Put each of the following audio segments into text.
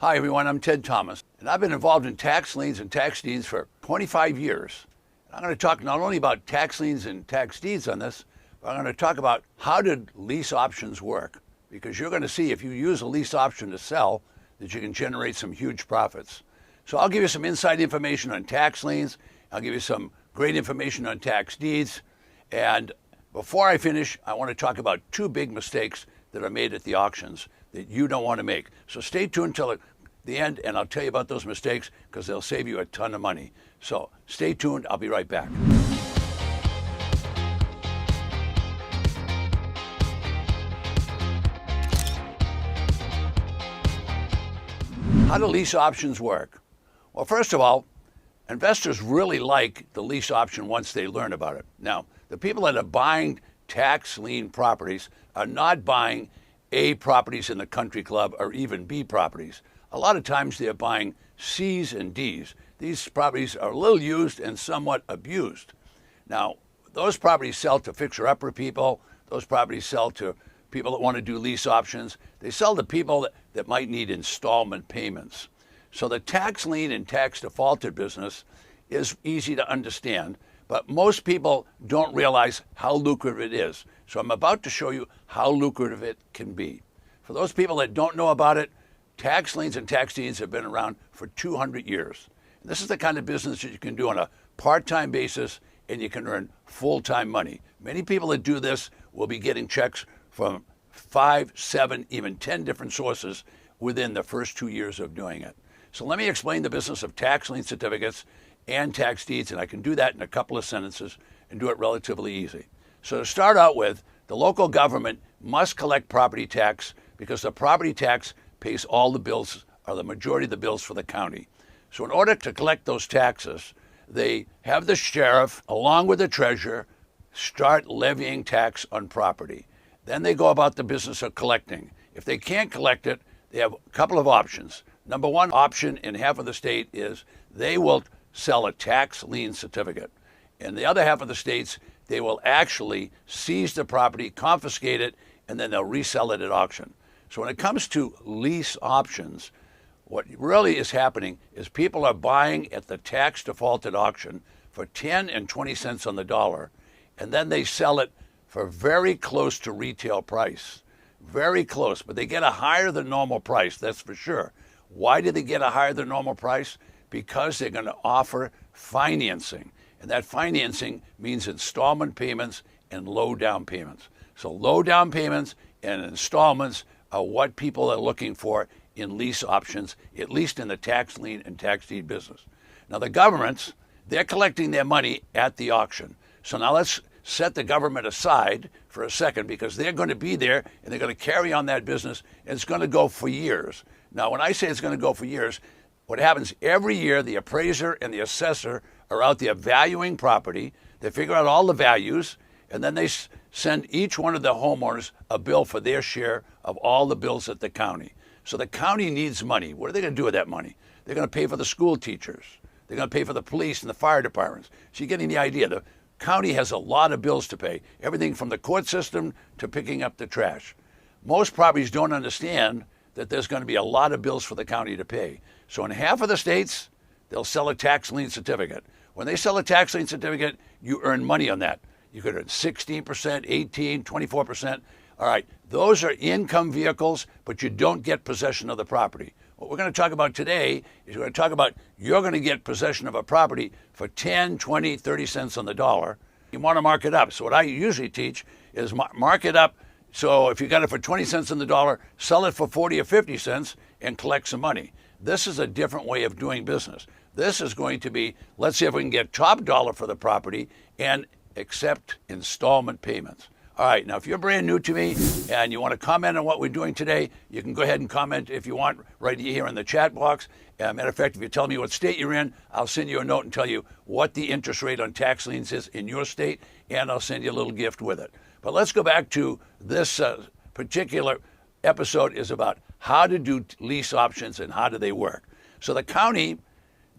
Hi everyone, I'm Ted Thomas, and I've been involved in tax liens and tax deeds for 25 years. I'm going to talk not only about tax liens and tax deeds on this, but I'm going to talk about how did lease options work, because you're going to see if you use a lease option to sell that you can generate some huge profits. So I'll give you some inside information on tax liens, I'll give you some great information on tax deeds, and before I finish, I want to talk about two big mistakes that are made at the auctions that you don't want to make. So stay tuned till the end, and I'll tell you about those mistakes because they'll save you a ton of money. So stay tuned. I'll be right back. How do lease options work? Well, first of all, investors really like the lease option once they learn about it. Now, the people that are buying tax lien properties are not buying A properties in the country club or even B properties. A lot of times they're buying C's and D's. These properties are a little used and somewhat abused. Now, those properties sell to fixer-upper people. Those properties sell to people that want to do lease options. They sell to people that might need installment payments. So the tax lien and tax defaulted business is easy to understand, but most people don't realize how lucrative it is. So I'm about to show you how lucrative it can be. For those people that don't know about it, tax liens and tax deeds have been around for 200 years. And this is the kind of business that you can do on a part-time basis and you can earn full-time money. Many people that do this will be getting checks from 5, 7, even 10 different sources within the first 2 years of doing it. So let me explain the business of tax lien certificates and tax deeds, and I can do that in a couple of sentences and do it relatively easy. So to start out with, the local government must collect property tax because the property tax pays all the bills, or the majority of the bills for the county. So in order to collect those taxes, they have the sheriff, along with the treasurer, start levying tax on property. Then they go about the business of collecting. If they can't collect it, they have a couple of options. Number one option in half of the state is they will sell a tax lien certificate. In the other half of the states, they will actually seize the property, confiscate it, and then they'll resell it at auction. So when it comes to lease options, what really is happening is people are buying at the tax defaulted auction for 10 and 20 cents on the dollar, and then they sell it for very close to retail price. Very close, but they get a higher than normal price, that's for sure. Why do they get a higher than normal price? Because they're going to offer financing. And that financing means installment payments and low down payments. So low down payments and installments are what people are looking for in lease options, at least in the tax lien and tax deed business. Now the governments, they're collecting their money at the auction. So now let's set the government aside for a second because they're going to be there and they're going to carry on that business and it's going to go for years. Now when I say it's going to go for years, what happens every year, the appraiser and the assessor are out there valuing property. They figure out all the values, and then they send each one of the homeowners a bill for their share of all the bills at the county. So the county needs money. What are they going to do with that money? They're going to pay for the school teachers. They're going to pay for the police and the fire departments. So you're getting the idea. The county has a lot of bills to pay, everything from the court system to picking up the trash. Most properties don't understand that there's going to be a lot of bills for the county to pay. So in half of the states, they'll sell a tax lien certificate. When they sell a tax lien certificate, you earn money on that. You could earn 16%, 18, 24%. All right, those are income vehicles, but you don't get possession of the property. What we're going to talk about today is we're going to talk about you're going to get possession of a property for 10, 20, 30 cents on the dollar. You want to mark it up. So what I usually teach is mark it up. So if you got it for 20 cents on the dollar, sell it for 40 or 50 cents and collect some money. This is a different way of doing business. This is going to be, let's see if we can get top dollar for the property and accept installment payments. All right, now if you're brand new to me and you want to comment on what we're doing today, you can go ahead and comment if you want right here in the chat box. Matter of fact, if you tell me what state you're in, I'll send you a note and tell you what the interest rate on tax liens is in your state, and I'll send you a little gift with it. But let's go back to this particular episode is about how to do lease options and how do they work. So the county,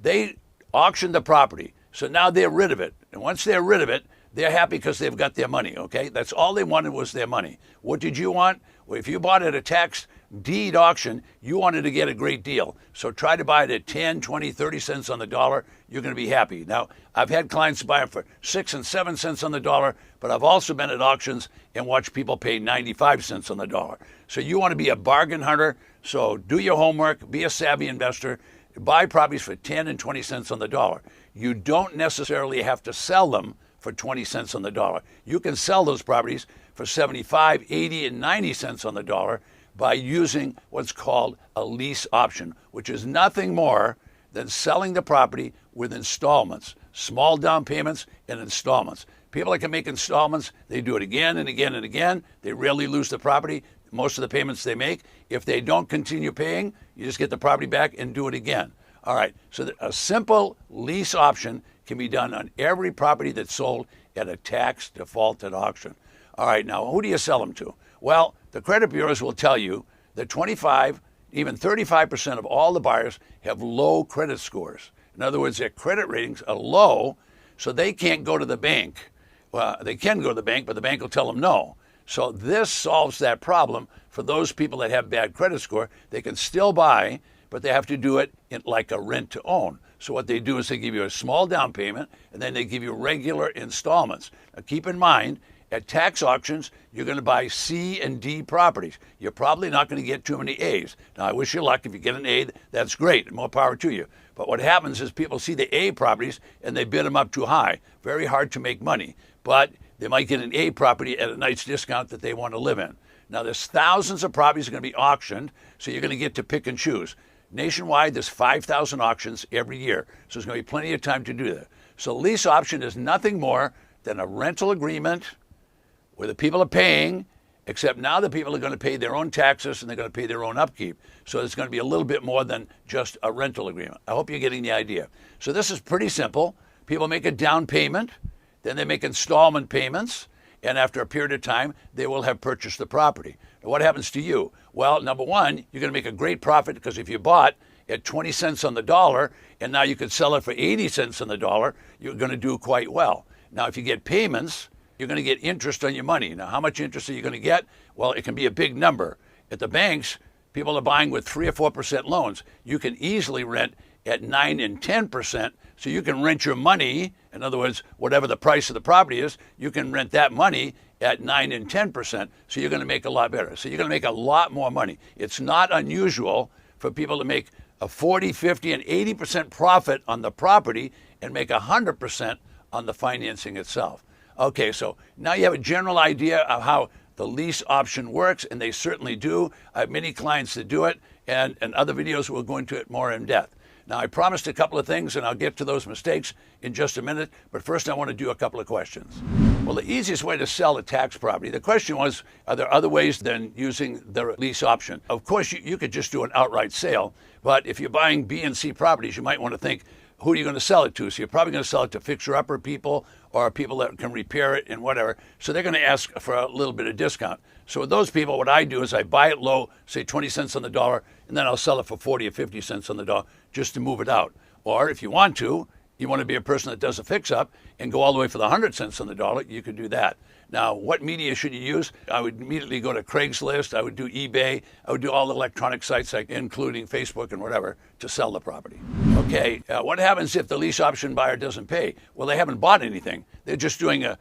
they auctioned the property. So now they're rid of it. And once they're rid of it, They're happy because they've got their money, okay? That's all they wanted was their money. What did you want? Well, if you bought at a tax deed auction, you wanted to get a great deal. So try to buy it at 10, 20, 30 cents on the dollar. You're going to be happy. Now, I've had clients buy it for 6 and 7 cents on the dollar, but I've also been at auctions and watched people pay 95 cents on the dollar. So you want to be a bargain hunter. So do your homework, be a savvy investor, buy properties for 10 and 20 cents on the dollar. You don't necessarily have to sell them for 20 cents on the dollar. You can sell those properties for 75, 80, and 90 cents on the dollar by using what's called a lease option, which is nothing more than selling the property with installments, small down payments and installments. People that can make installments, they do it again and again and again. They rarely lose the property, most of the payments they make. If they don't continue paying, you just get the property back and do it again. All right, so a simple lease option can be done on every property that's sold at a tax defaulted auction. All right, now who do you sell them to? Well, the credit bureaus will tell you that 25, even 35% of all the buyers have low credit scores. In other words, their credit ratings are low, so they can't go to the bank. Well, they can go to the bank, but the bank will tell them no. So this solves that problem for those people that have bad credit score. They can still buy, but they have to do it in like a rent to own. So what they do is they give you a small down payment and then they give you regular installments. Now keep in mind, at tax auctions, you're going to buy C and D properties. You're probably not going to get too many A's. Now I wish you luck. If you get an A, that's great. More power to you. But what happens is people see the A properties and they bid them up too high. Very hard to make money. But they might get an A property at a nice discount that they want to live in. Now there's thousands of properties that are going to be auctioned, so you're going to get to pick and choose. Nationwide, there's 5,000 auctions every year, so there's going to be plenty of time to do that. So lease option is nothing more than a rental agreement where the people are paying, except now the people are going to pay their own taxes and they're going to pay their own upkeep. So it's going to be a little bit more than just a rental agreement. I hope you're getting the idea. So this is pretty simple. People make a down payment, then they make installment payments, and after a period of time, they will have purchased the property. Now, what happens to you? Well, number one, you're going to make a great profit because if you bought at 20 cents on the dollar and now you could sell it for 80 cents on the dollar, you're going to do quite well. Now, if you get payments, you're going to get interest on your money. Now, how much interest are you going to get? Well, it can be a big number. At the banks, people are buying with 3 or 4% loans. You can easily rent at 9 and 10%. So you can rent your money, in other words, whatever the price of the property is, you can rent that money at 9 and 10%. So you're going to make a lot better. So you're going to make a lot more money. It's not unusual for people to make a 40, 50, and 80% profit on the property and make 100% on the financing itself. Okay, so now you have a general idea of how the lease option works, and they certainly do. I have many clients that do it, and other videos will go into it more in depth. Now, I promised a couple of things, and I'll get to those mistakes in just a minute, but first I want to do a couple of questions. Well, the easiest way to sell a tax property, the question was, are there other ways than using the lease option? Of course, you could just do an outright sale, but if you're buying B and C properties, you might want to think, who are you going to sell it to? So you're probably going to sell it to fixer-upper people or people that can repair it and whatever. So they're going to ask for a little bit of discount. So with those people, what I do is I buy it low, say 20 cents on the dollar, and then I'll sell it for 40 or 50 cents on the dollar just to move it out. Or if you want to be a person that does a fix-up and go all the way for the 100 cents on the dollar, you could do that. Now, what media should you use? I would immediately go to Craigslist. I would do eBay. I would do all the electronic sites, including Facebook and whatever, to sell the property. Okay, what happens if the lease option buyer doesn't pay? Well, they haven't bought anything. They're just doing a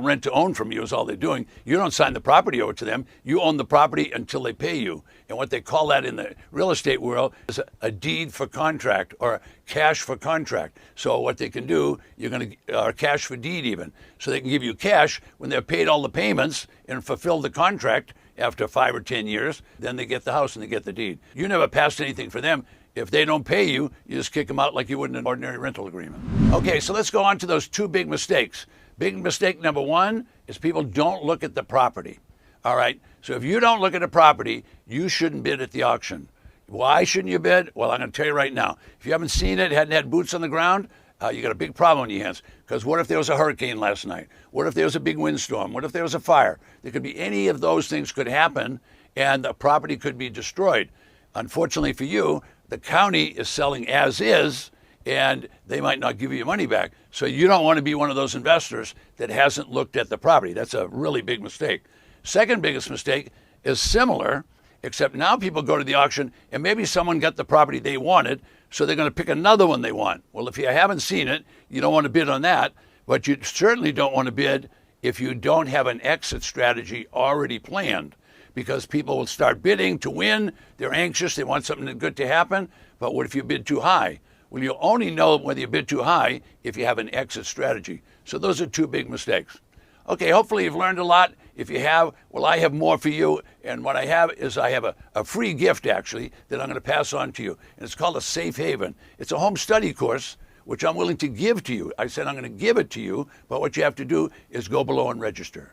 rent to own from you is all they're doing. You don't sign the property over to them. You own the property until they pay you. And what they call that in the real estate world is a deed for contract or cash for contract. So what they can do, you're going to cash for deed even. So they can give you cash when they've paid all the payments and fulfill the contract after 5 or 10 years. Then they get the house and they get the deed. You never passed anything for them. If they don't pay you, you just kick them out like you would in an ordinary rental agreement. Okay, so let's go on to those two big mistakes. Big mistake number one is people don't look at the property. All right, so if you don't look at a property, you shouldn't bid at the auction. Why shouldn't you bid? Well, I'm going to tell you right now. If you haven't seen it, hadn't had boots on the ground, you got a big problem on your hands. Because what if there was a hurricane last night? What if there was a big windstorm? What if there was a fire? There could be any of those things could happen, and the property could be destroyed. Unfortunately for you, the county is selling as is, and they might not give you your money back. So you don't want to be one of those investors that hasn't looked at the property. That's a really big mistake. Second biggest mistake is similar, except now people go to the auction and maybe someone got the property they wanted, so they're going to pick another one they want. Well, if you haven't seen it, you don't want to bid on that, but you certainly don't want to bid if you don't have an exit strategy already planned, because people will start bidding to win. They're anxious. They want something good to happen. But what if you bid too high? Well, you'll only know whether you bid too high if you have an exit strategy. So those are two big mistakes. Okay, hopefully you've learned a lot. If you have, well, I have more for you. And what I have is I have a free gift, actually, that I'm going to pass on to you. And it's called a Safe Haven. It's a home study course, which I'm willing to give to you. I said I'm going to give it to you, but what you have to do is go below and register.